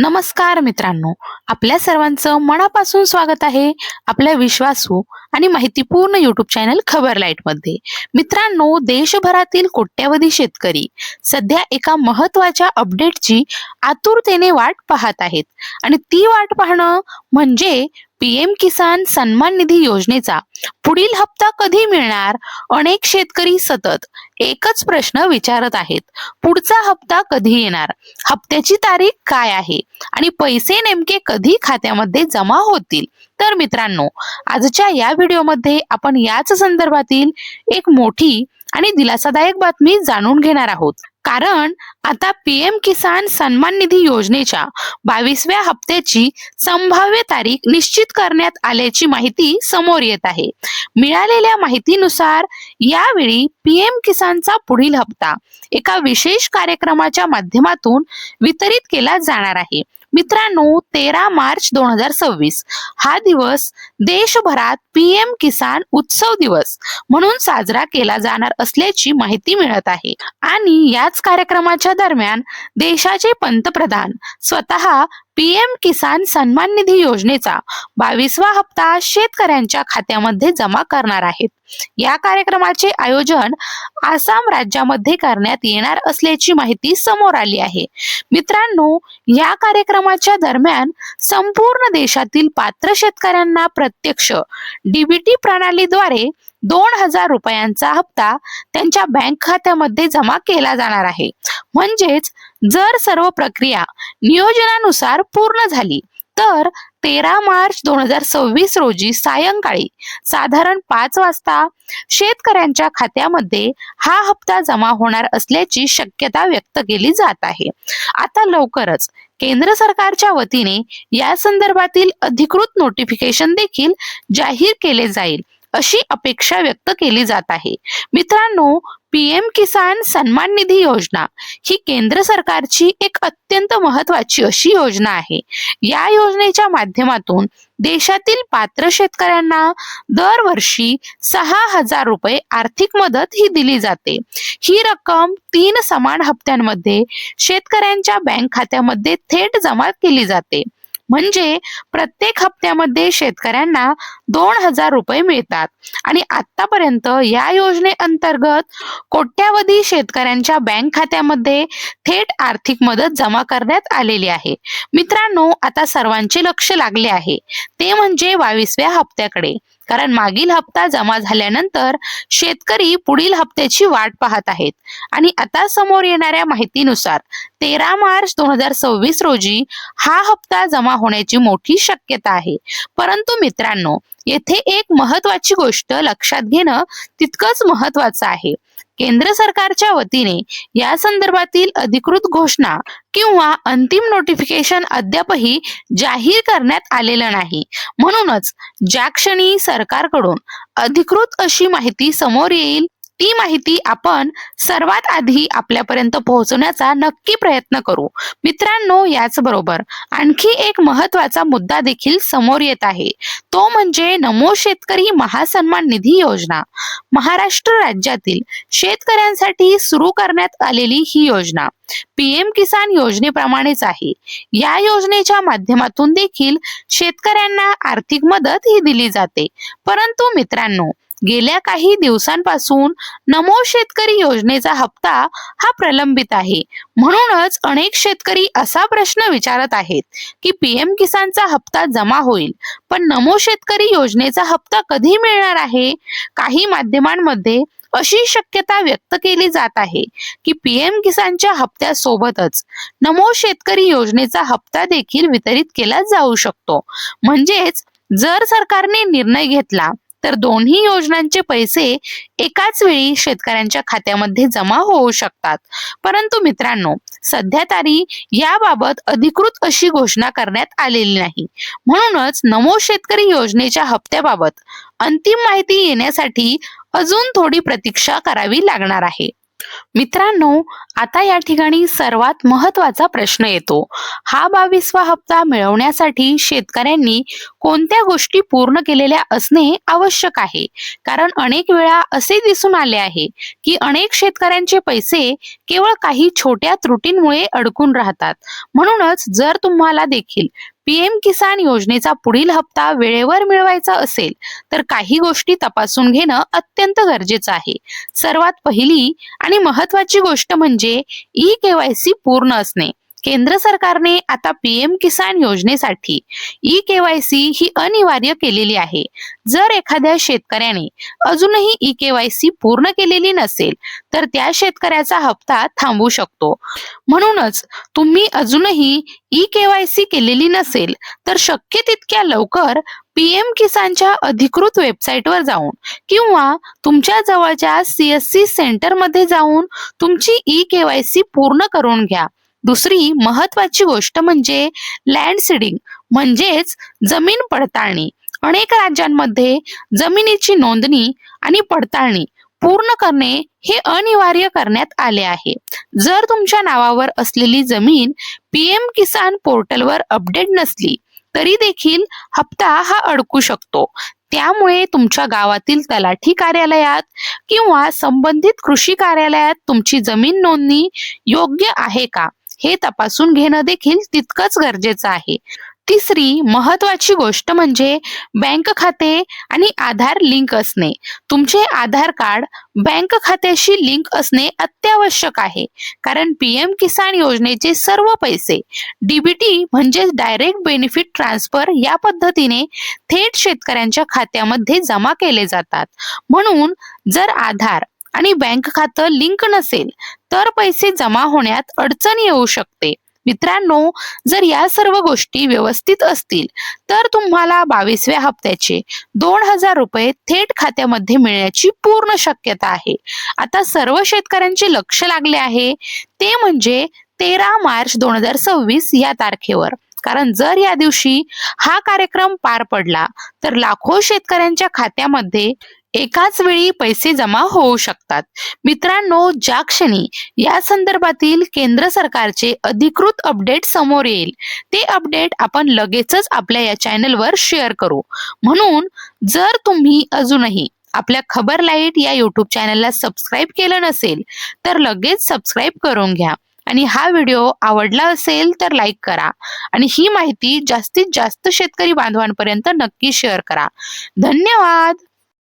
नमस्कार मित्रांनो, आपल्या सर्वांचं मनापासून स्वागत आहे आपल्या विश्वासू आणि माहितीपूर्ण यूट्यूब चॅनल खबर लाईट मध्ये। मित्रांनो, देशभरातील कोट्यावधी शेतकरी सध्या एका महत्त्वाच्या अपडेटची आतुरतेने वाट पाहत आहेत आणि ती वाट पाहणं म्हणजे पीएम किसान सन्मान निधी योजनेचा पुढील हप्ता कधी मिळणार। अनेक शेतकरी सतत एकच प्रश्न विचारत आहेत, पुढचा हप्ता कधी येणार, हप्त्याची तारीख काय आहे आणि पैसे नेमके कधी खात्यामध्ये जमा होतील। तर मित्रांनो, आजच्या या व्हिडिओमध्ये आपण याच संदर्भातील एक मोठी आणि दिलासादायक बातमी जाणून घेणार आहोत। कारण आता पीएम किसान सन्मान निधी योजनेच्या 22व्या हप्त्याची संभाव्य तारीख निश्चित करण्यात आल्याची माहिती समोर येत आहे। मिळालेल्या माहितीनुसार यावेळी पीएम किसानचा पुढील हप्ता एका विशेष कार्यक्रमाच्या माध्यमातून वितरित केला जाणार आहे। मित्रांनो, 13 मार्च 2026 हा दिवस देशभरात पीएम किसान उत्सव दिवस म्हणून साजरा केला जाणार असल्याची माहिती मिळत आहे आणि याच कार्यक्रमाच्या दरम्यान देशाचे पंतप्रधान स्वतः पीएम किसान सन्मान निधी योजनेचा 22वा हप्ता शेतकऱ्यांच्या खात्यामध्ये जमा करणार आहेत। या कार्यक्रमाचे आयोजन आसाम राज्यामध्ये करण्यात येणार असल्याची माहिती समोर आली आहे। मित्रांनो, या कार्यक्रमाच्या दरम्यान संपूर्ण देशातील पात्र शेतकऱ्यांना प्रत्यक्ष डीबीटी प्रणालीद्वारे 2000 रुपयांचा हप्ता त्यांच्या बँक खात्यामध्ये जमा केला जाणार आहे। म्हणजेच जर सर्व प्रक्रिया नियोजनानुसार पूर्ण झाली तर 13 मार्च 2026 रोजी सायंकाळी साधारण 5 वाजता शेतकऱ्यांच्या खात्यामध्ये हा हप्ता जमा होणार असल्याची शक्यता व्यक्त केली जात आहे। आता लवकरच केंद्र सरकारच्या वतीने या संदर्भातील अधिकृत नोटिफिकेशन देखील जाहीर केले जाईल अशी अपेक्षा व्यक्त केली जात आहे। मित्रांनो, पीएम किसान सन्मान निधी योजना ही केंद्र सरकारची एक अत्यंत महत्त्वाची अशी योजना आहे। या योजनेच्या माध्यमातून देशातील पात्र शेतकऱ्यांना दरवर्षी 6000 रुपये आर्थिक मदत ही दिली जाते। ही रक्कम 3 समान हप्त्यांमध्ये शेतकऱ्यांच्या बँक खात्यामध्ये थेट जमा केली जाते। म्हणजे प्रत्येक हप्त्यामध्ये शेतकऱ्यांना 2000 रुपये मिळतात आणि आतापर्यंत या योजनेअंतर्गत कोट्यावधी शेतकऱ्यांच्या बँक खात्यामध्ये थेट आर्थिक मदत जमा करण्यात आलेली आहे। मित्रांनो, आता सर्वांचे लक्ष लागले आहे ते म्हणजे 22व्या हप्त्याकडे। कारण मागील हप्ता जमा झाल्यानंतर शेतकरी पुढील हप्त्याची वाट पाहत आहेत आणि आता समोर येणाऱ्या माहितीनुसार 13 मार्च 2026 रोजी हा हप्ता जमा होण्याची मोठी शक्यता आहे। परंतु मित्रांनो, येथे एक महत्त्वाची गोष्ट लक्षात घेणं तितकंच महत्त्वाचं आहे। केंद्र सरकारच्या वतीने या संदर्भातील अधिकृत घोषणा किंवा अंतिम नोटिफिकेशन अद्यापही जाहीर करण्यात आलेलं नाही। म्हणूनच ज्या क्षणी सरकारकडून अधिकृत अशी माहिती समोर येईल ती माहिती आपण सर्वात आधी आपल्यापर्यंत पोहोचवण्याचा नक्की प्रयत्न करू। मित्रांनो, याचबरोबर आणखी एक महत्त्वाचा मुद्दा देखील समोर येत आहे, तो म्हणजे नमो शेतकरी महासन्मान निधी योजना। महाराष्ट्र राज्यातील शेतकऱ्यांसाठी सुरू करण्यात आलेली ही योजना पीएम किसान योजनेप्रमाणेच आहे। या योजनेच्या माध्यमातून देखील शेतकऱ्यांना आर्थिक मदत ही दिली जाते। परंतु मित्रांनो, गेल्या काही दिवसांपासून नमो शेतकरी योजनेचा हप्ता हा प्रलंबित आहे। म्हणूनच अनेक शेतकरी असा प्रश्न विचारत आहेत की पीएम किसानचा हप्ता जमा होईल, पण नमो शेतकरी योजनेचा हप्ता कधी मिळणार आहे। काही माध्यमांमध्ये अशी शक्यता व्यक्त केली जात आहे की पीएम किसानच्या हप्त्यासोबतच नमो शेतकरी योजनेचा हप्ता देखील वितरित केला जाऊ शकतो। म्हणजेच जर सरकारने निर्णय घेतला तर दोन्ही योजनांचे पैसे एकाच वेळी शेतकऱ्यांच्या खात्यामध्ये जमा होऊ शकतात। परंतु मित्रांनो, सध्या तरी याबाबत अधिकृत अशी घोषणा करण्यात आलेली नाही। म्हणूनच नमो शेतकरी योजनेच्या हप्त्याबाबत अंतिम माहिती येण्यासाठी अजून थोडी प्रतीक्षा करावी लागणार आहे। मित्रांनो, आता या ठिकाणी सर्वात महत्त्वाचा प्रश्न येतो. हा 22वा हप्ता मिळवण्यासाठी शेतकऱ्यांनी कोणत्या गोष्टी पूर्ण केलेल्या असणे आवश्यक आहे? कारण अनेक वेळा असे दिसून आले आहे, की अनेक शेतकऱ्यांचे पैसे केवळ काही छोट्या त्रुटींमुळे अडकून राहतात. म्हणूनच जर तुम्हाला देखील पीएम किसान योजनेचा पुढील हप्ता वेळेवर मिळवायचा असेल, तर काही गोष्टी तपासून घेणं अत्यंत गरजेचं आहे. सर्वात पहिली आणि महत्वाची गोष्ट म्हणजे ई-केवायसी पूर्ण असणे. केंद्र सरकारने आता पीएम किसान योजनेसाठी ई-केवायसी ही अनिवार्य केलेली आहे. जर एखाद्या शेतकऱ्याने अजूनही ई-केवायसी पूर्ण केलेली नसेल, तर त्या शेतकऱ्याचा हप्ता थांबू शकतो. म्हणूनच तुम्ही अजूनही ई-केवायसी केलेली नसेल, तर शक्य तितक्या लवकर पीएम किसानच्या अधिकृत वेबसाईटवर जाऊन किंवा तुमच्या जवळच्या सीएससी सेंटरमध्ये जाऊन तुमची ई-केवायसी पूर्ण करून घ्या. दुसरी महत्वाची गोष्ट म्हणजे लँड सीडिंग म्हणजेच जमीन पडताळणी. अनेक राज्यांमध्ये जमिनीची नोंदणी आणि पडताळणी पूर्ण करणे हे अनिवार्य करण्यात आले आहे. जर तुमच्या नावावर असलेली जमीन पीएम किसान पोर्टलवर अपडेट नसली तरी देखील हप्ता हा अडकू शकतो. त्यामुळे तुमच्या गावातील तलाठी कार्यालयात किंवा संबंधित कृषी कार्यालयात तुमची जमीन नोंदणी योग्य आहे का हे तपासून घेणं देखील तितकंच गरजेचं आहे. तिसरी महत्वाची गोष्ट म्हणजे बँक खाते आणि आधार लिंक असणे. तुमचे आधार कार्ड बँक खात्याशी लिंक असणे अत्यावश्यक आहे, कारण पीएम किसान योजनेचे सर्व पैसे डीबीटी म्हणजे डायरेक्ट बेनिफिट ट्रान्सफर या पद्धतीने थेट शेतकऱ्यांच्या खात्यामध्ये जमा केले जातात. म्हणून जर आधार आणि बँक खातं लिंक नसेल तर पैसे जमा होण्यात अडचण येऊ शकते. मित्रांनो, जर या सर्व गोष्टी व्यवस्थित असतील तर तुम्हाला 22व्या हप्त्याचे 2,000 रुपये थेट खात्यामध्ये मिळण्याची पूर्ण शक्यता आहे. आता सर्व शेतकऱ्यांचे लक्ष लागले आहे ते म्हणजे 13 मार्च 2026 या तारखेवर. कारण जर या दिवशी हा कार्यक्रम पार पडला तर लाखो शेतकऱ्यांच्या खात्यामध्ये एकाच वेळी पैसे जमा होऊ शकतात. मित्रांनो, ज्या क्षणी या संदर्भातील केंद्र सरकारचे अधिकृत अपडेट समोर येईल, ते अपडेट आपण लगेचच आपल्या या चॅनलवर शेअर करू. म्हणून जर तुम्ही अजूनही आपल्या खबर लाईट या यूट्यूब चॅनलला सबस्क्राईब केलं नसेल तर लगेच सबस्क्राईब करून घ्या. आणि हा व्हिडिओ आवडला असेल तर लाईक करा आणि ही माहिती जास्तीत जास्त शेतकरी बांधवांपर्यंत नक्की शेअर करा. धन्यवाद.